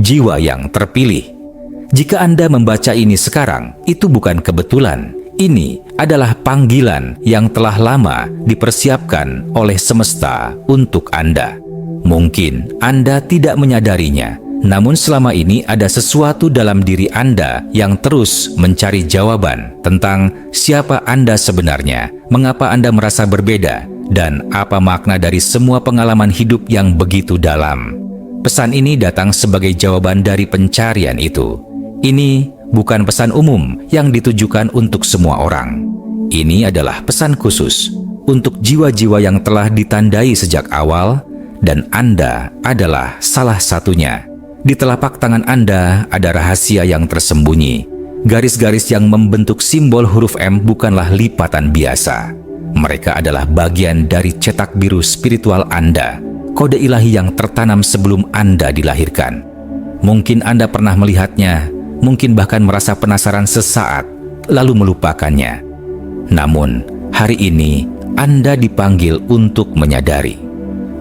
jiwa yang terpilih. Jika Anda membaca ini sekarang, itu bukan kebetulan. Ini adalah panggilan yang telah lama dipersiapkan oleh semesta untuk Anda. Mungkin Anda tidak menyadarinya, namun selama ini ada sesuatu dalam diri Anda yang terus mencari jawaban tentang siapa Anda sebenarnya, mengapa Anda merasa berbeda, dan apa makna dari semua pengalaman hidup yang begitu dalam. Pesan ini datang sebagai jawaban dari pencarian itu. Ini bukan pesan umum yang ditujukan untuk semua orang. Ini adalah pesan khusus untuk jiwa-jiwa yang telah ditandai sejak awal, dan Anda adalah salah satunya. Di telapak tangan Anda ada rahasia yang tersembunyi. Garis-garis yang membentuk simbol huruf M bukanlah lipatan biasa. Mereka adalah bagian dari cetak biru spiritual Anda, kode ilahi yang tertanam sebelum Anda dilahirkan. Mungkin Anda pernah melihatnya, mungkin bahkan merasa penasaran sesaat, lalu melupakannya. Namun, hari ini Anda dipanggil untuk menyadari.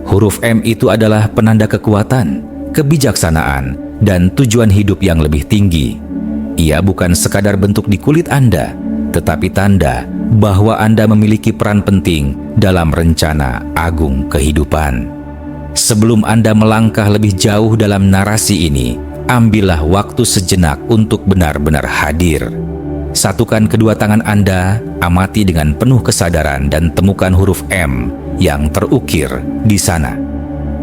Huruf M itu adalah penanda kekuatan, kebijaksanaan, dan tujuan hidup yang lebih tinggi. Ia bukan sekadar bentuk di kulit Anda, tetapi tanda bahwa Anda memiliki peran penting dalam rencana agung kehidupan. Sebelum Anda melangkah lebih jauh dalam narasi ini, ambillah waktu sejenak untuk benar-benar hadir. Satukan kedua tangan Anda, amati dengan penuh kesadaran dan temukan huruf M yang terukir di sana.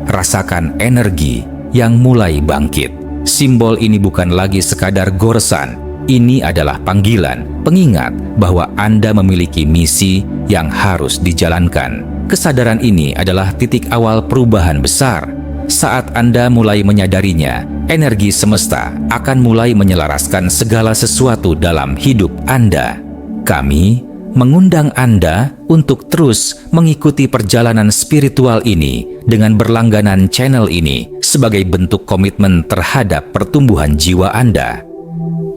Rasakan energi yang mulai bangkit. Simbol ini bukan lagi sekadar goresan. Ini adalah panggilan, pengingat bahwa Anda memiliki misi yang harus dijalankan. Kesadaran ini adalah titik awal perubahan besar. Saat Anda mulai menyadarinya, energi semesta akan mulai menyelaraskan segala sesuatu dalam hidup Anda. Kami mengundang Anda untuk terus mengikuti perjalanan spiritual ini dengan berlangganan channel ini sebagai bentuk komitmen terhadap pertumbuhan jiwa Anda.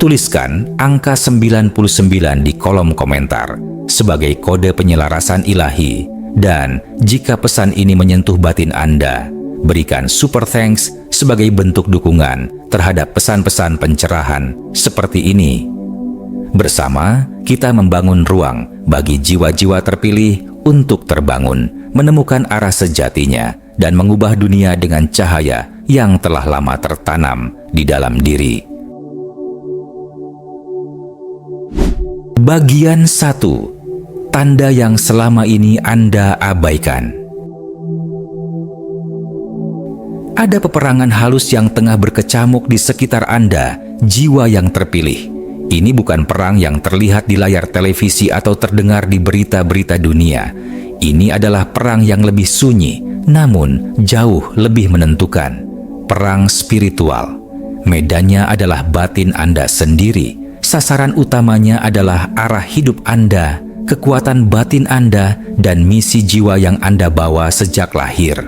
Tuliskan angka 99 di kolom komentar sebagai kode penyelarasan ilahi, dan jika pesan ini menyentuh batin Anda, berikan super thanks sebagai bentuk dukungan terhadap pesan-pesan pencerahan seperti ini. Bersama, kita membangun ruang bagi jiwa-jiwa terpilih untuk terbangun, menemukan arah sejatinya, dan mengubah dunia dengan cahaya yang telah lama tertanam di dalam diri. Bagian 1. Tanda yang selama ini Anda abaikan. Ada peperangan halus yang tengah berkecamuk di sekitar Anda, jiwa yang terpilih. Ini bukan perang yang terlihat di layar televisi atau terdengar di berita-berita dunia. Ini adalah perang yang lebih sunyi, namun jauh lebih menentukan. Perang spiritual. Medannya adalah batin Anda sendiri. Sasaran utamanya adalah arah hidup Anda, kekuatan batin Anda, dan misi jiwa yang Anda bawa sejak lahir.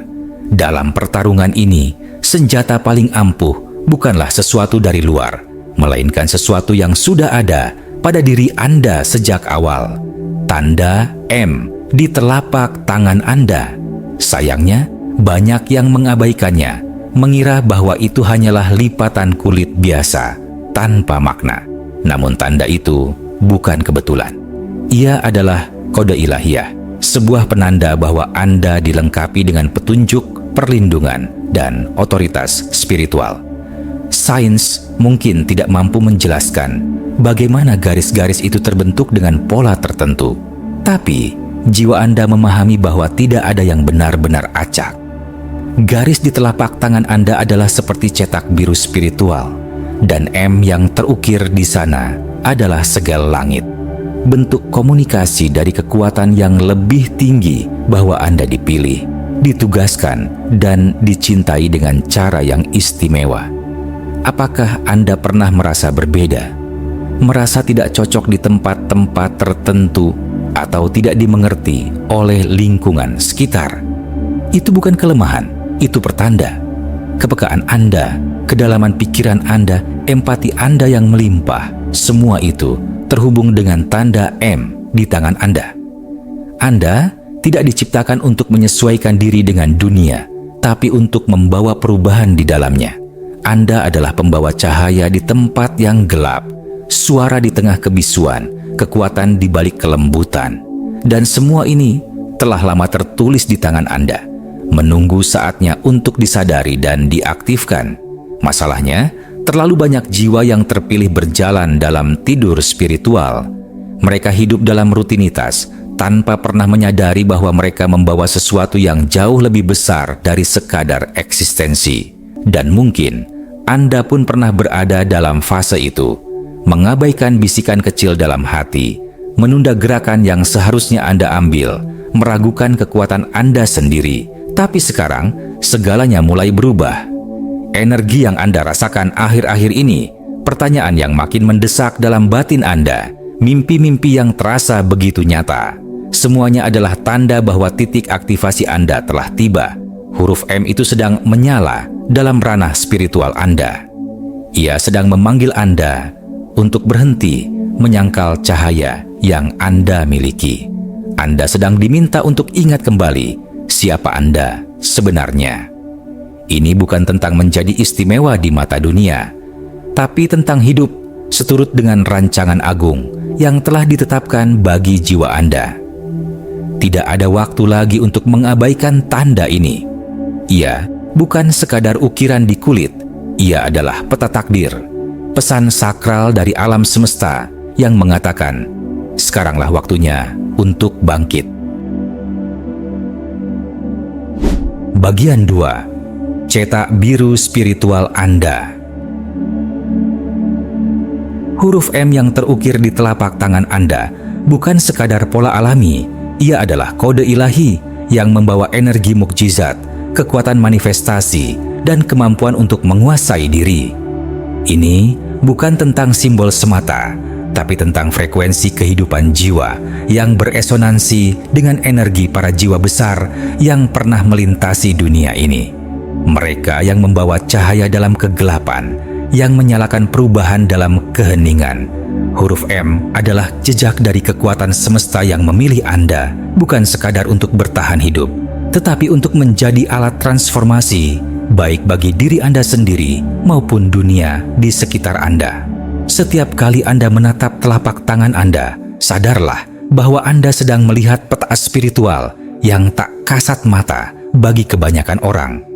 Dalam pertarungan ini, senjata paling ampuh bukanlah sesuatu dari luar, melainkan sesuatu yang sudah ada pada diri Anda sejak awal. Tanda M di telapak tangan Anda. Sayangnya, banyak yang mengabaikannya, mengira bahwa itu hanyalah lipatan kulit biasa, tanpa makna. Namun tanda itu bukan kebetulan. Ia adalah kode ilahiyah, sebuah penanda bahwa Anda dilengkapi dengan petunjuk, perlindungan, dan otoritas spiritual. Sains mungkin tidak mampu menjelaskan bagaimana garis-garis itu terbentuk dengan pola tertentu. Tapi, jiwa Anda memahami bahwa tidak ada yang benar-benar acak. Garis di telapak tangan Anda adalah seperti cetak biru spiritual, dan M yang terukir di sana adalah segel langit. Bentuk komunikasi dari kekuatan yang lebih tinggi bahwa Anda dipilih, ditugaskan, dan dicintai dengan cara yang istimewa. Apakah Anda pernah merasa berbeda? Merasa tidak cocok di tempat-tempat tertentu atau tidak dimengerti oleh lingkungan sekitar? Itu bukan kelemahan, itu pertanda. Kepekaan Anda, kedalaman pikiran Anda, empati Anda yang melimpah, semua itu terhubung dengan tanda M di tangan Anda. Anda tidak diciptakan untuk menyesuaikan diri dengan dunia, tapi untuk membawa perubahan di dalamnya. Anda adalah pembawa cahaya di tempat yang gelap, suara di tengah kebisuan, kekuatan di balik kelembutan. Dan semua ini telah lama tertulis di tangan Anda, menunggu saatnya untuk disadari dan diaktifkan. Masalahnya, terlalu banyak jiwa yang terpilih berjalan dalam tidur spiritual. Mereka hidup dalam rutinitas, tanpa pernah menyadari bahwa mereka membawa sesuatu yang jauh lebih besar dari sekadar eksistensi. Dan mungkin Anda pun pernah berada dalam fase itu, mengabaikan bisikan kecil dalam hati, menunda gerakan yang seharusnya Anda ambil, meragukan kekuatan Anda sendiri. Tapi sekarang, segalanya mulai berubah. Energi yang Anda rasakan akhir-akhir ini, pertanyaan yang makin mendesak dalam batin Anda, mimpi-mimpi yang terasa begitu nyata, semuanya adalah tanda bahwa titik aktivasi Anda telah tiba. Huruf M itu sedang menyala dalam ranah spiritual Anda. Ia sedang memanggil Anda untuk berhenti menyangkal cahaya yang Anda miliki. Anda sedang diminta untuk ingat kembali siapa Anda sebenarnya. Ini bukan tentang menjadi istimewa di mata dunia, tapi tentang hidup seturut dengan rancangan agung yang telah ditetapkan bagi jiwa Anda. Tidak ada waktu lagi untuk mengabaikan tanda ini. Ia bukan sekadar ukiran di kulit, ia adalah peta takdir, pesan sakral dari alam semesta yang mengatakan, sekaranglah waktunya untuk bangkit. Bagian 2. Cetak biru spiritual Anda. Huruf M yang terukir di telapak tangan Anda bukan sekadar pola alami, ia adalah kode ilahi yang membawa energi mukjizat, kekuatan manifestasi, dan kemampuan untuk menguasai diri. Ini bukan tentang simbol semata, tapi tentang frekuensi kehidupan jiwa yang beresonansi dengan energi para jiwa besar yang pernah melintasi dunia ini. Mereka yang membawa cahaya dalam kegelapan, yang menyalakan perubahan dalam keheningan. Huruf M adalah jejak dari kekuatan semesta yang memilih Anda, bukan sekadar untuk bertahan hidup, tetapi untuk menjadi alat transformasi, baik bagi diri Anda sendiri maupun dunia di sekitar Anda. Setiap kali Anda menatap telapak tangan Anda, sadarlah bahwa Anda sedang melihat peta spiritual yang tak kasat mata bagi kebanyakan orang.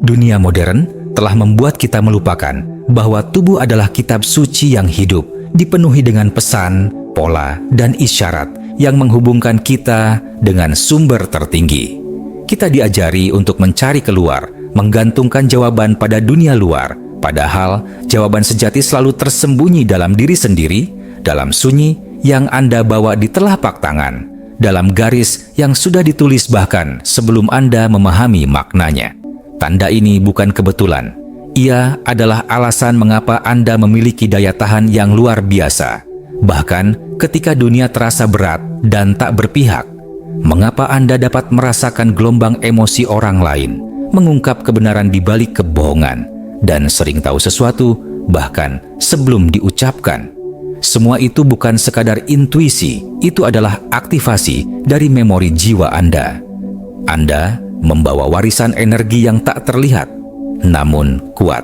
Dunia modern telah membuat kita melupakan bahwa tubuh adalah kitab suci yang hidup, dipenuhi dengan pesan, pola, dan isyarat yang menghubungkan kita dengan sumber tertinggi. Kita diajari untuk mencari keluar, menggantungkan jawaban pada dunia luar, padahal jawaban sejati selalu tersembunyi dalam diri sendiri, dalam sunyi yang Anda bawa di telapak tangan, dalam garis yang sudah ditulis bahkan sebelum Anda memahami maknanya. Tanda ini bukan kebetulan. Ia adalah alasan mengapa Anda memiliki daya tahan yang luar biasa. Bahkan ketika dunia terasa berat dan tak berpihak, mengapa Anda dapat merasakan gelombang emosi orang lain, mengungkap kebenaran di balik kebohongan, dan sering tahu sesuatu bahkan sebelum diucapkan. Semua itu bukan sekadar intuisi, itu adalah aktivasi dari memori jiwa Anda. Anda membawa warisan energi yang tak terlihat, namun kuat.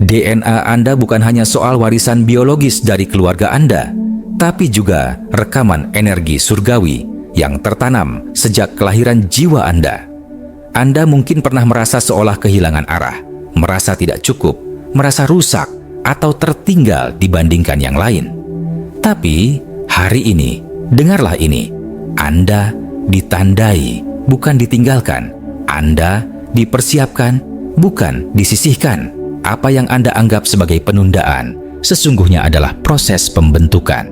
DNA Anda bukan hanya soal warisan biologis dari keluarga Anda, tapi juga rekaman energi surgawi yang tertanam sejak kelahiran jiwa Anda. Anda mungkin pernah merasa seolah kehilangan arah, merasa tidak cukup, merasa rusak, atau tertinggal dibandingkan yang lain. Tapi hari ini, dengarlah ini, Anda ditandai, bukan ditinggalkan. Anda dipersiapkan, bukan disisihkan. Apa yang Anda anggap sebagai penundaan, sesungguhnya adalah proses pembentukan.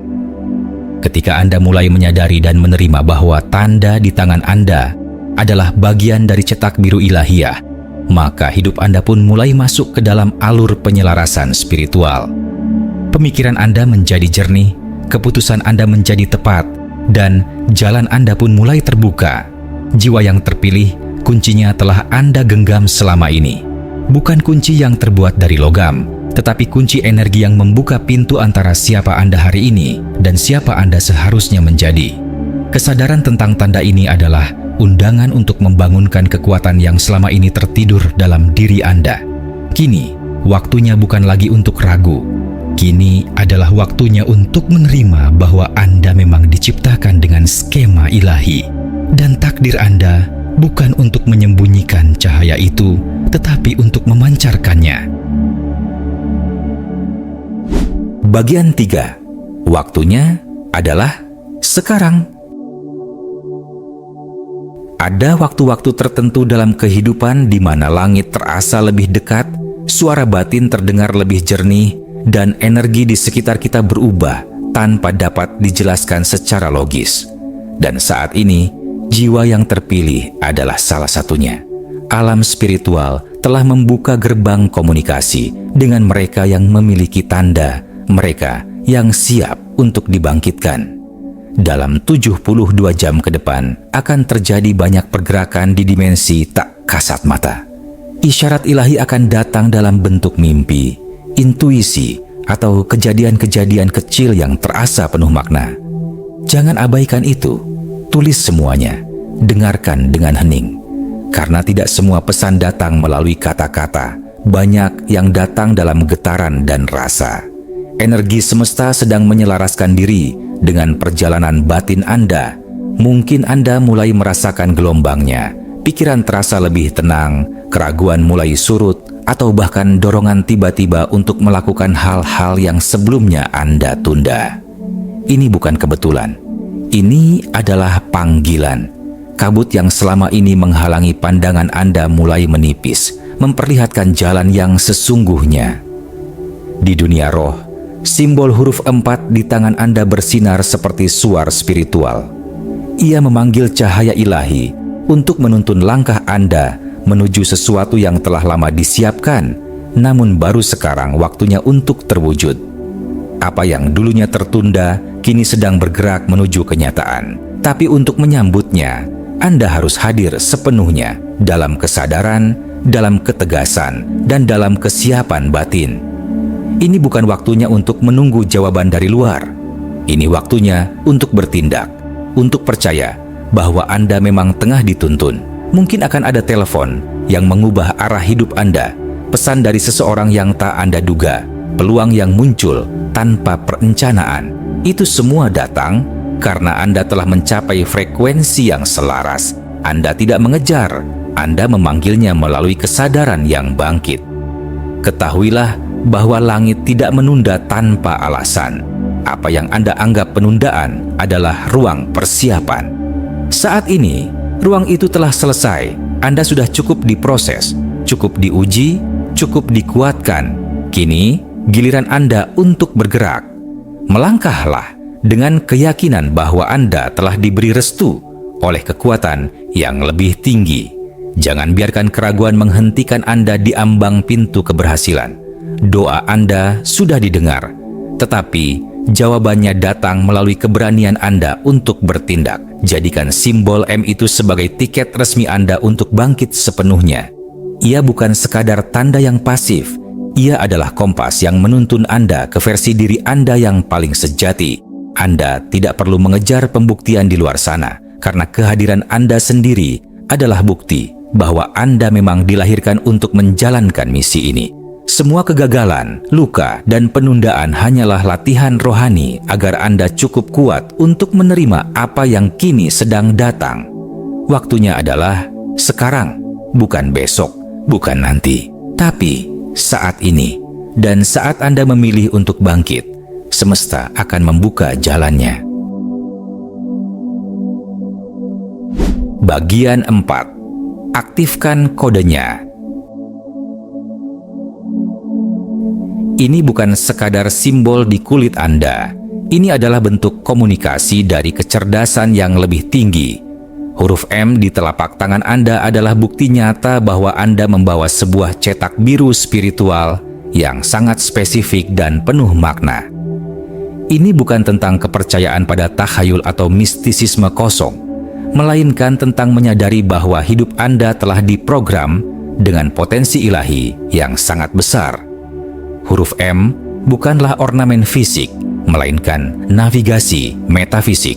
Ketika Anda mulai menyadari dan menerima bahwa tanda di tangan Anda adalah bagian dari cetak biru ilahiyah, maka hidup Anda pun mulai masuk ke dalam alur penyelarasan spiritual. Pemikiran Anda menjadi jernih, keputusan Anda menjadi tepat, dan jalan Anda pun mulai terbuka. Jiwa yang terpilih, kuncinya telah Anda genggam selama ini. Bukan kunci yang terbuat dari logam, tetapi kunci energi yang membuka pintu antara siapa Anda hari ini dan siapa Anda seharusnya menjadi. Kesadaran tentang tanda ini adalah undangan untuk membangunkan kekuatan yang selama ini tertidur dalam diri Anda. Kini, waktunya bukan lagi untuk ragu. Kini adalah waktunya untuk menerima bahwa Anda memang diciptakan dengan skema ilahi. Dan takdir Anda bukan untuk menyembunyikan cahaya itu, tetapi untuk memancarkannya. Bagian 3. Waktunya adalah sekarang. Ada waktu-waktu tertentu dalam kehidupan di mana langit terasa lebih dekat, suara batin terdengar lebih jernih, dan energi di sekitar kita berubah tanpa dapat dijelaskan secara logis. Dan saat ini, jiwa yang terpilih adalah salah satunya. Alam spiritual telah membuka gerbang komunikasi dengan mereka yang memiliki tanda, mereka yang siap untuk dibangkitkan. Dalam 72 jam ke depan akan terjadi banyak pergerakan di dimensi tak kasat mata. Isyarat ilahi akan datang dalam bentuk mimpi, intuisi, atau kejadian-kejadian kecil yang terasa penuh makna. Jangan abaikan itu, tulis semuanya, dengarkan dengan hening. Karena tidak semua pesan datang melalui kata-kata, banyak yang datang dalam getaran dan rasa. Energi semesta sedang menyelaraskan diri dengan perjalanan batin Anda. Mungkin Anda mulai merasakan gelombangnya, pikiran terasa lebih tenang, keraguan mulai surut, atau bahkan dorongan tiba-tiba untuk melakukan hal-hal yang sebelumnya Anda tunda. Ini bukan kebetulan. Ini adalah panggilan. Kabut yang selama ini menghalangi pandangan Anda mulai menipis, memperlihatkan jalan yang sesungguhnya. Di dunia roh, simbol huruf 4 di tangan Anda bersinar seperti suar spiritual. Ia memanggil cahaya ilahi untuk menuntun langkah Anda menuju sesuatu yang telah lama disiapkan, namun baru sekarang waktunya untuk terwujud. Apa yang dulunya tertunda, kini sedang bergerak menuju kenyataan. Tapi untuk menyambutnya, Anda harus hadir sepenuhnya dalam kesadaran, dalam ketegasan, dan dalam kesiapan batin. Ini bukan waktunya untuk menunggu jawaban dari luar. Ini waktunya untuk bertindak, untuk percaya bahwa Anda memang tengah dituntun. Mungkin akan ada telepon yang mengubah arah hidup Anda, pesan dari seseorang yang tak Anda duga, peluang yang muncul tanpa perencanaan. Itu semua datang karena Anda telah mencapai frekuensi yang selaras. Anda tidak mengejar, Anda memanggilnya melalui kesadaran yang bangkit. Ketahuilah bahwa langit tidak menunda tanpa alasan. Apa yang Anda anggap penundaan adalah ruang persiapan. Saat ini, ruang itu telah selesai. Anda sudah cukup diproses, cukup diuji, cukup dikuatkan. Kini, giliran Anda untuk bergerak. Melangkahlah dengan keyakinan bahwa Anda telah diberi restu oleh kekuatan yang lebih tinggi. Jangan biarkan keraguan menghentikan Anda di ambang pintu keberhasilan. Doa Anda sudah didengar, tetapi jawabannya datang melalui keberanian Anda untuk bertindak. Jadikan simbol M itu sebagai tiket resmi Anda untuk bangkit sepenuhnya. Ia bukan sekadar tanda yang pasif, ia adalah kompas yang menuntun Anda ke versi diri Anda yang paling sejati. Anda tidak perlu mengejar pembuktian di luar sana, karena kehadiran Anda sendiri adalah bukti bahwa Anda memang dilahirkan untuk menjalankan misi ini. Semua kegagalan, luka, dan penundaan hanyalah latihan rohani agar Anda cukup kuat untuk menerima apa yang kini sedang datang. Waktunya adalah sekarang, bukan besok, bukan nanti, tapi saat ini. Dan saat Anda memilih untuk bangkit, semesta akan membuka jalannya. Bagian 4. Aktifkan kodenya. Ini bukan sekadar simbol di kulit Anda. Ini adalah bentuk komunikasi dari kecerdasan yang lebih tinggi. Huruf M di telapak tangan Anda adalah bukti nyata bahwa Anda membawa sebuah cetak biru spiritual yang sangat spesifik dan penuh makna. Ini bukan tentang kepercayaan pada takhayul atau mistisisme kosong, melainkan tentang menyadari bahwa hidup Anda telah diprogram dengan potensi ilahi yang sangat besar. Huruf M bukanlah ornamen fisik, melainkan navigasi metafisik.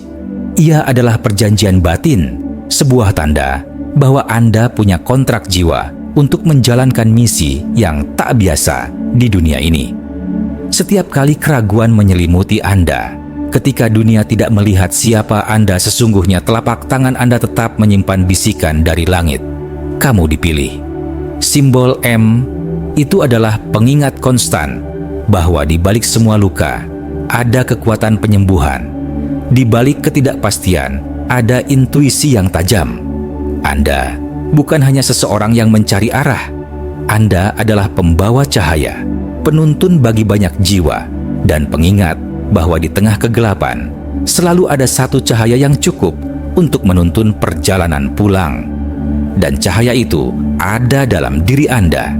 Ia adalah perjanjian batin, sebuah tanda bahwa Anda punya kontrak jiwa untuk menjalankan misi yang tak biasa di dunia ini. Setiap kali keraguan menyelimuti Anda, ketika dunia tidak melihat siapa Anda sesungguhnya, telapak tangan Anda tetap menyimpan bisikan dari langit. Kamu dipilih. Simbol M itu adalah pengingat konstan bahwa di balik semua luka ada kekuatan penyembuhan. Di balik ketidakpastian ada intuisi yang tajam. Anda bukan hanya seseorang yang mencari arah. Anda adalah pembawa cahaya, penuntun bagi banyak jiwa, dan pengingat bahwa di tengah kegelapan selalu ada satu cahaya yang cukup untuk menuntun perjalanan pulang. Dan cahaya itu ada dalam diri Anda.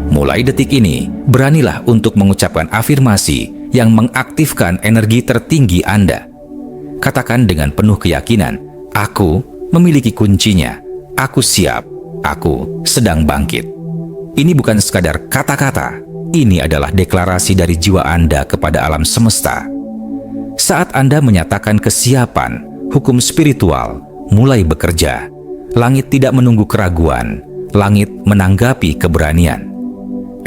Mulai detik ini, beranilah untuk mengucapkan afirmasi yang mengaktifkan energi tertinggi Anda. Katakan dengan penuh keyakinan, "Aku memiliki kuncinya. Aku siap. Aku sedang bangkit." Ini bukan sekadar kata-kata. Ini adalah deklarasi dari jiwa Anda kepada alam semesta. Saat Anda menyatakan kesiapan, hukum spiritual mulai bekerja. Langit tidak menunggu keraguan. Langit menanggapi keberanian.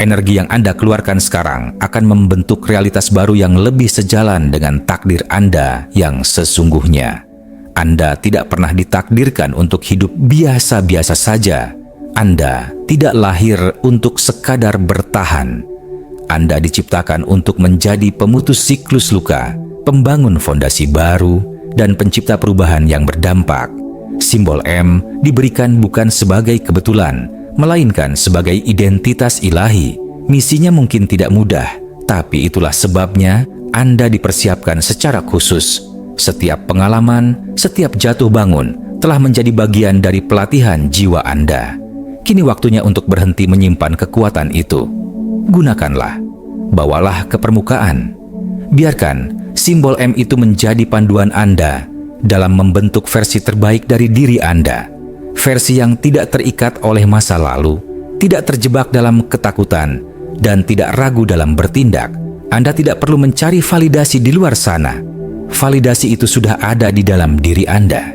Energi yang Anda keluarkan sekarang akan membentuk realitas baru yang lebih sejalan dengan takdir Anda yang sesungguhnya. Anda tidak pernah ditakdirkan untuk hidup biasa-biasa saja. Anda tidak lahir untuk sekadar bertahan. Anda diciptakan untuk menjadi pemutus siklus luka, pembangun fondasi baru, dan pencipta perubahan yang berdampak. Simbol M diberikan bukan sebagai kebetulan, melainkan sebagai identitas ilahi. Misinya mungkin tidak mudah, tapi itulah sebabnya Anda dipersiapkan secara khusus. Setiap pengalaman, setiap jatuh bangun telah menjadi bagian dari pelatihan jiwa Anda. Kini waktunya untuk berhenti menyimpan kekuatan itu. Gunakanlah, bawalah ke permukaan. Biarkan simbol M itu menjadi panduan Anda dalam membentuk versi terbaik dari diri Anda. Versi yang tidak terikat oleh masa lalu, tidak terjebak dalam ketakutan, dan tidak ragu dalam bertindak. Anda tidak perlu mencari validasi di luar sana. Validasi itu sudah ada di dalam diri Anda.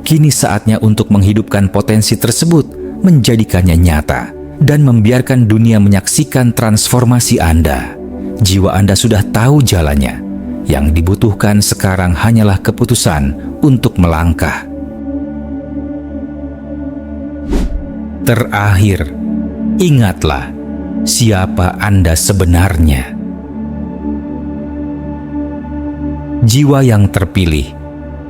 Kini saatnya untuk menghidupkan potensi tersebut, menjadikannya nyata, dan membiarkan dunia menyaksikan transformasi Anda. Jiwa Anda sudah tahu jalannya. Yang dibutuhkan sekarang hanyalah keputusan untuk melangkah. Terakhir, ingatlah siapa Anda sebenarnya. Jiwa yang terpilih.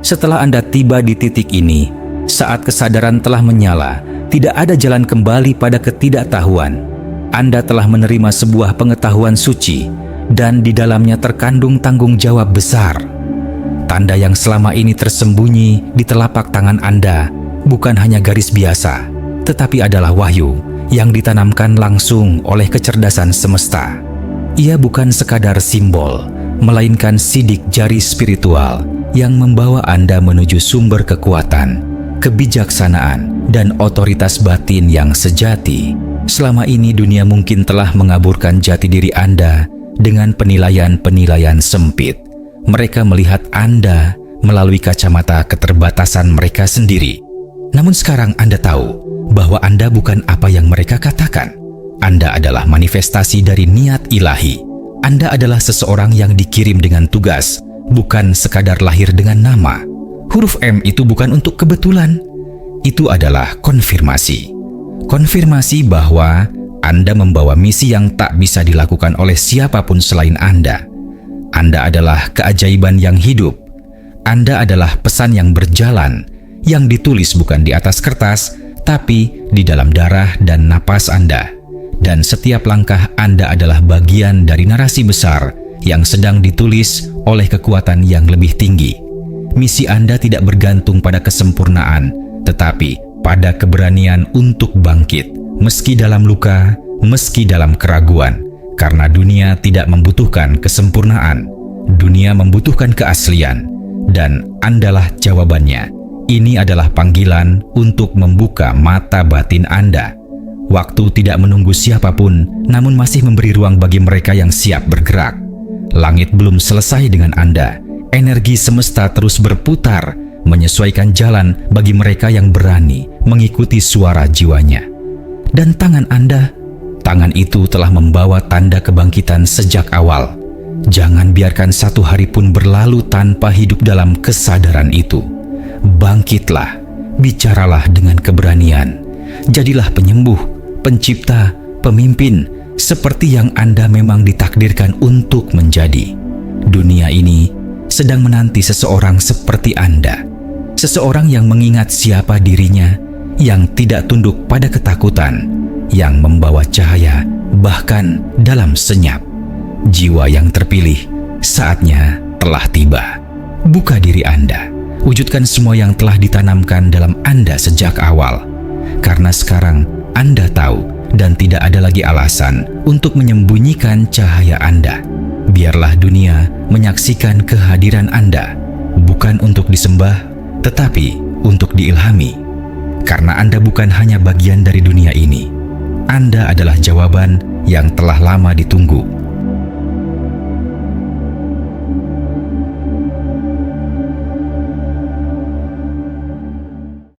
Setelah Anda tiba di titik ini, saat kesadaran telah menyala, tidak ada jalan kembali pada ketidaktahuan. Anda telah menerima sebuah pengetahuan suci, dan di dalamnya terkandung tanggung jawab besar. Tanda yang selama ini tersembunyi di telapak tangan Anda bukan hanya garis biasa, tetapi adalah wahyu yang ditanamkan langsung oleh kecerdasan semesta. Ia bukan sekadar simbol, melainkan sidik jari spiritual yang membawa Anda menuju sumber kekuatan, kebijaksanaan, dan otoritas batin yang sejati. Selama ini dunia mungkin telah mengaburkan jati diri Anda dengan penilaian-penilaian sempit. Mereka melihat Anda melalui kacamata keterbatasan mereka sendiri. Namun sekarang Anda tahu bahwa Anda bukan apa yang mereka katakan. Anda adalah manifestasi dari niat ilahi. Anda adalah seseorang yang dikirim dengan tugas, bukan sekadar lahir dengan nama. Huruf M itu bukan untuk kebetulan. Itu adalah konfirmasi. Konfirmasi bahwa Anda membawa misi yang tak bisa dilakukan oleh siapapun selain Anda. Anda adalah keajaiban yang hidup. Anda adalah pesan yang berjalan, yang ditulis bukan di atas kertas, tapi di dalam darah dan napas Anda. Dan setiap langkah Anda adalah bagian dari narasi besar yang sedang ditulis oleh kekuatan yang lebih tinggi. Misi Anda tidak bergantung pada kesempurnaan, tetapi pada keberanian untuk bangkit. Meski dalam luka, meski dalam keraguan, karena dunia tidak membutuhkan kesempurnaan, dunia membutuhkan keaslian, dan Andalah jawabannya. Ini adalah panggilan untuk membuka mata batin Anda. Waktu tidak menunggu siapapun, namun masih memberi ruang bagi mereka yang siap bergerak. Langit belum selesai dengan Anda. Energi semesta terus berputar, menyesuaikan jalan bagi mereka yang berani mengikuti suara jiwanya. Dan tangan Anda, tangan itu telah membawa tanda kebangkitan sejak awal. Jangan biarkan satu hari pun berlalu tanpa hidup dalam kesadaran itu. Bangkitlah, bicaralah dengan keberanian. Jadilah penyembuh, pencipta, pemimpin, seperti yang Anda memang ditakdirkan untuk menjadi. Dunia ini sedang menanti seseorang seperti Anda. Seseorang yang mengingat siapa dirinya, yang tidak tunduk pada ketakutan, yang membawa cahaya bahkan dalam senyap. Jiwa yang terpilih, saatnya telah tiba. Buka diri Anda, wujudkan semua yang telah ditanamkan dalam Anda sejak awal. Karena sekarang Anda tahu dan tidak ada lagi alasan untuk menyembunyikan cahaya Anda. Biarlah dunia menyaksikan kehadiran Anda, bukan untuk disembah, tetapi untuk diilhami. Karena Anda bukan hanya bagian dari dunia ini, Anda adalah jawaban yang telah lama ditunggu.